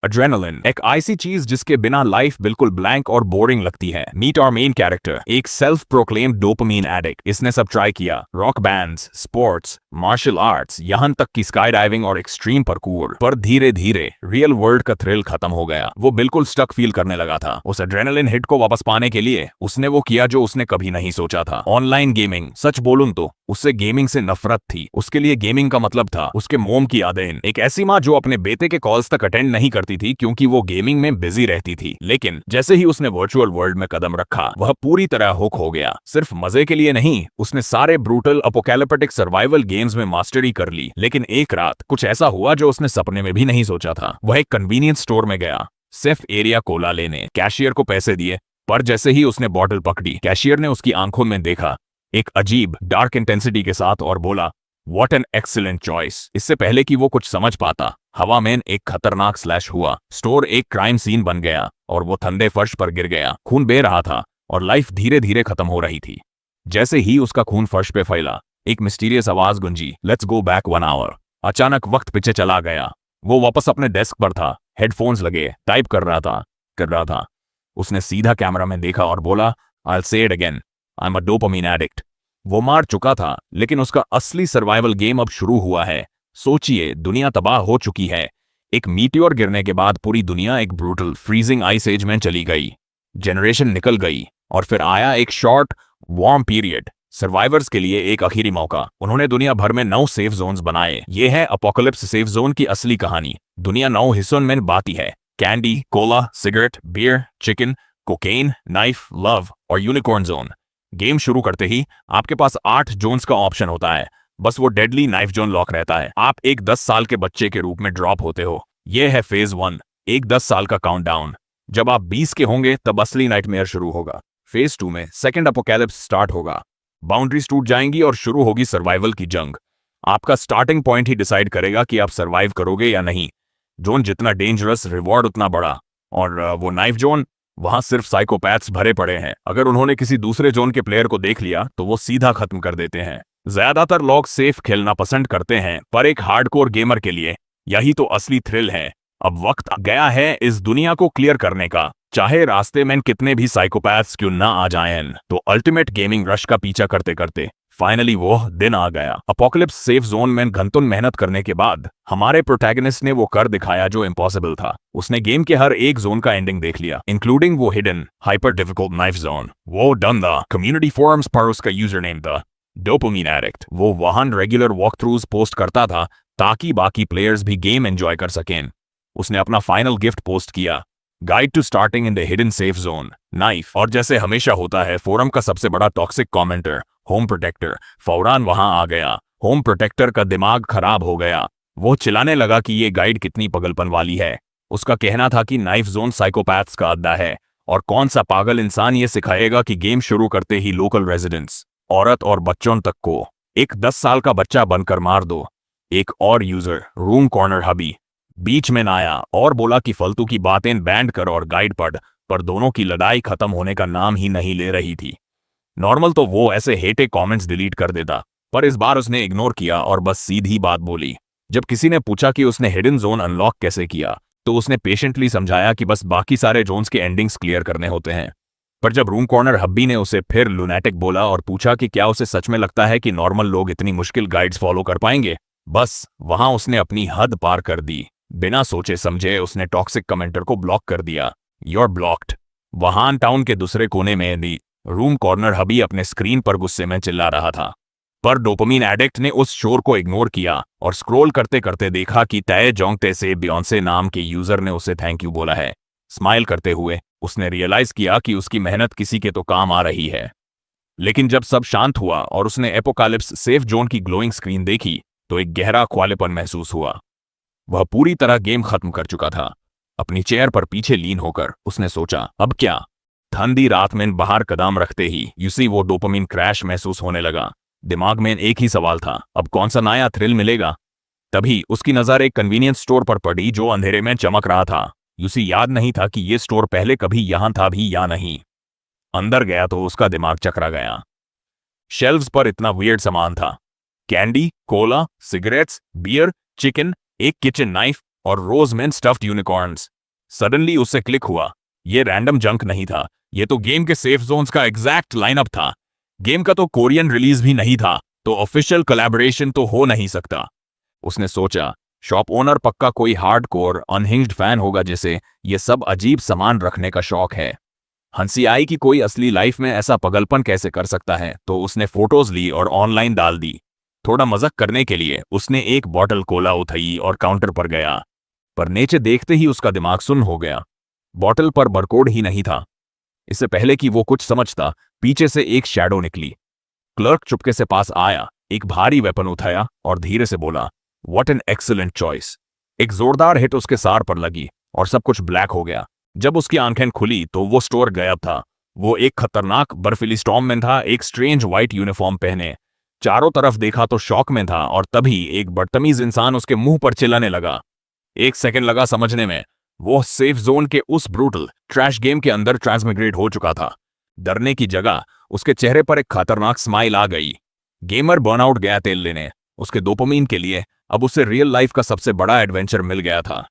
Adrenaline एक ऐसी चीज जिसके बिना लाइफ बिल्कुल ब्लैंक और बोरिंग लगती है। मीट और मेन कैरेक्टर एक सेल्फ प्रोक्लेम्ड डोपामीन एडिक्ट। इसने सब ट्राई किया, rock bands, sports, martial arts, यहाँ तक कि स्काई डाइविंग और एक्सट्रीम पार्कूर। पर धीरे धीरे रियल वर्ल्ड का थ्रिल खत्म हो गया। वो बिल्कुल स्टक फील करने लगा था। उस एड्रेनलिन हिट को वापस पाने के लिए उसने वो किया जो उसने कभी नहीं सोचा था, ऑनलाइन गेमिंग। सच बोलूं तो उससे गेमिंग से नफरत थी। उसके लिए गेमिंग का मतलब था उसके मोम की यादें। एक ऐसी माँ जो अपने बेटे के कॉल्स तक अटेंड नहीं करती थी क्योंकि वो गेमिंग में बिजी रहती थी। लेकिन जैसे ही उसने वर्चुअल वर्ल्ड में कदम रखा, वह पूरी तरह हुक हो गया। सिर्फ मजे के लिए नहीं, उसने सारे ब्रूटल अपोकैलिप्टिक सर्वाइवल गेम्स में मास्टरी कर ली। लेकिन एक रात कुछ ऐसा हुआ जो उसने सपने में भी नहीं सोचा था। वह एक कन्वीनियंस स्टोर में गया, सिर्फ एरिया कोला लेने। कैशियर को पैसे दिए, पर जैसे ही उसने बॉटल पकड़ी, कैशियर ने उसकी आंखों में देखा एक अजीब डार्क इंटेंसिटी के साथ और बोला, व्हाट एन एक्सीलेंट चॉइस। इससे पहले कि वो कुछ समझ पाता, हवा में एक खतरनाक स्लैश हुआ। स्टोर एक क्राइम सीन बन गया और वो ठंडे फर्श पर गिर गया। खून बह रहा था और लाइफ धीरे धीरे खत्म हो रही थी। जैसे ही उसका खून फर्श पे फैला, एक मिस्टीरियस आवाज गुंजी, लेट्स गो बैक 1 आवर। अचानक वक्त पीछे चला गया। वो वापस अपने डेस्क पर था, हेडफोन्स लगे, टाइप कर रहा था। उसने सीधा कैमरा में देखा और बोला, I'll say it again, I'm a dopamine addict। वो मार चुका था, लेकिन उसका असली सर्वाइवल गेम अब शुरू हुआ है। सोचिए, दुनिया तबाह हो चुकी है। एक मीटियोर गिरने के बाद पूरी दुनिया एक ब्रूटल फ्रीजिंग आइस एज में चली गई। जनरेशन निकल गई और फिर आया एक शॉर्ट वार्म पीरियड। सर्वाइवर्स के लिए एक आखिरी मौका। उन्होंने दुनिया भर में 9 सेफ जोन्स बनाए। ये है अपोकलिप्स सेफ जोन की असली कहानी। दुनिया 9 हिस्सों में बांटी है, candy, cola, cigarette, beer, chicken, cocaine, knife, love और यूनिकॉर्न जोन। गेम शुरू करते ही आपके पास 8 जोन्स का ऑप्शन होता है, बस वो डेडली नाइफ जोन लॉक रहता है। आप एक 10 साल के बच्चे के रूप में ड्रॉप होते हो। यह है फेज 1, एक 10 साल का काउंटडाउन। जब आप 20 के होंगे तब असली नाइटमेयर शुरू होगा। फेज 2 में सेकंड अपोकैलिप्स स्टार्ट होगा। बाउंड्रीज टूट जाएंगी और शुरू होगी सर्वाइवल की जंग। आपका स्टार्टिंग पॉइंट ही डिसाइड करेगा कि आप सर्वाइव करोगे या नहीं। जोन जितना डेंजरस, रिवॉर्ड उतना बड़ा। और वो नाइफ जोन, वहां सिर्फ साइकोपैथ्स भरे पड़े हैं। अगर उन्होंने किसी दूसरे जोन के प्लेयर को देख लिया तो वो सीधा खत्म कर देते हैं। ज्यादातर लोग सेफ खेलना पसंद करते हैं, पर एक हार्डकोर गेमर के लिए यही तो असली थ्रिल है। अब वक्त आ गया है इस दुनिया को क्लियर करने का, चाहे रास्ते में कितने भी साइकोपैथ्स क्यों ना आ जाएं। तो अल्टीमेट गेमिंग रश का पीछा करते करते फाइनली वो दिन आ गया। अपोकलिप्स सेफ जोन में घंटों मेहनत करने के बाद हमारे प्रोटैगनिस्ट ने वो कर दिखाया जो इम्पॉसिबल था। उसने गेम के हर एक जोन का एंडिंग देख लिया, इंक्लूडिंग वो hidden hyper difficult knife zone. वो डन द कम्युनिटी फोरम्स पर उसका यूजर नेम था डोपामीन एडिक्ट। वो वहां रेगुलर वॉक थ्रूज पोस्ट करता था ताकि बाकी प्लेयर्स भी गेम एंजॉय कर सकें। उसने अपना फाइनल गिफ्ट पोस्ट किया, guide to starting in the hidden safe zone, knife. और जैसे हमेशा होता है, फोरम का सबसे बड़ा टॉक्सिक कमेंटर होम प्रोटेक्टर फौरान वहां आ गया। होम प्रोटेक्टर का दिमाग खराब हो गया। वो चिल्लाने लगा कि ये गाइड कितनी पगलपन वाली है। उसका कहना था कि नाइफ जोन साइकोपैथ्स का अड्डा है और कौन सा पागल इंसान ये सिखाएगा कि गेम शुरू करते ही लोकल रेजिडेंट्स, औरत और बच्चों तक को एक 10 साल का बच्चा बनकर मार दो। एक और यूजर रूम कॉर्नर हबी बीच में आया और बोला कि फालतू की बातें बैंड कर और गाइड पढ़। पर दोनों की लड़ाई खत्म होने का नाम ही नहीं ले रही थी। नॉर्मल तो वो ऐसे हेटे कमेंट्स डिलीट कर देता, पर इस बार उसने इग्नोर किया और बस सीधी बात बोली। जब किसी ने पूछा कि उसने हिडन जोन अनलॉक कैसे किया, तो उसने पेशेंटली समझाया कि बस बाकी सारे जोन्स के एंडिंग्स क्लियर करने होते हैं। पर जब रूम कॉर्नर हब्बी ने उसे फिर लुनैटिक बोला और पूछा कि क्या उसे सच में लगता है कि नॉर्मल लोग इतनी मुश्किल गाइड्स फॉलो कर पाएंगे, बस वहां उसने अपनी हद पार कर दी। बिना सोचे समझे उसने टॉक्सिक कमेंटर को ब्लॉक कर दिया। You're blocked। वहां टाउन के दूसरे कोने में दी रूम कॉर्नर हबी अपने स्क्रीन पर गुस्से में चिल्ला रहा था, पर डोपामीन एडिक्ट ने उस शोर को इग्नोर किया और स्क्रॉल करते करते देखा कि तय जोंगते से बियॉन्से नाम के यूजर ने उसे थैंक यू बोला है। स्माइल करते हुए उसने रियलाइज किया कि उसकी मेहनत किसी के तो काम आ रही है। लेकिन जब सब शांत हुआ और उसने एपोकालिप्स सेफ जोन की ग्लोइंग स्क्रीन देखी, तो एक गहरा ख्वालेपन महसूस हुआ। वह पूरी तरह गेम खत्म कर चुका था। अपनी चेयर पर पीछे लीन होकर उसने सोचा, अब क्या। ठंडी रात में बाहर कदम रखते ही यूसी वो डोपामीन क्रैश महसूस होने लगा। दिमाग में एक ही सवाल था, अब कौन सा नया थ्रिल मिलेगा। तभी उसकी नजर एक कन्वीनियंस स्टोर पर पड़ी जो अंधेरे में चमक रहा था। यूसी याद नहीं था कि ये स्टोर पहले कभी यहां था भी या नहीं। अंदर गया तो उसका दिमाग चकरा गया। शेल्व्स पर इतना वियर्ड सामान था, candy, cola, cigarettes, beer, chicken, एक किचन नाइफ और रोजमेन स्टफ्ड यूनिकॉर्न्स। सडनली उससे क्लिक हुआ, ये रैंडम जंक नहीं था, ये तो गेम के सेफ जोन्स का एग्जैक्ट लाइनअप था। गेम का तो कोरियन रिलीज भी नहीं था, तो ऑफिशियल कोलैबोरेशन तो हो नहीं सकता। उसने सोचा, शॉप ओनर पक्का कोई हार्डकोर अनहिंज्ड फैन होगा जिसे ये सब अजीब सामान रखने का शौक है। हंसी आई कि कोई असली लाइफ में ऐसा पगलपन कैसे कर सकता है, तो उसने फोटोज ली और ऑनलाइन डाल दी। थोड़ा मजाक करने के लिए उसने एक बॉटल कोला उठाई और काउंटर पर गया, पर नीचे देखते ही उसका दिमाग सुन्न हो गया। बॉटल पर बारकोड ही नहीं था। इससे पहले कि वो कुछ समझता, पीछे से एक शैडो निकली। क्लर्क चुपके से पास आया, एक भारी वेपन उठाया और धीरे से बोला, व्हाट एन एक्सीलेंट चॉइस। एक जोरदार हिट उसके सार पर लगी और सब कुछ ब्लैक हो गया। जब उसकी आंखें खुली तो वो स्टोर गायब था। वो एक खतरनाक बर्फीली स्टॉर्म में था, एक स्ट्रेंज व्हाइट यूनिफॉर्म पहने। चारों तरफ देखा तो शॉक में था, और तभी एक बदतमीज इंसान उसके मुंह पर चिल्लाने लगा। 1 सेकंड लगा समझने में। वो सेफ जोन के उस ब्रूटल ट्रैश गेम के अंदर ट्रांसमिग्रेट हो चुका था। डरने की जगह उसके चेहरे पर एक खतरनाक स्माइल आ गई। गेमर बर्नआउट गया तेल लेने। उसके डोपामिन के लिए अब उसे रियल लाइफ का सबसे बड़ा एडवेंचर मिल गया था।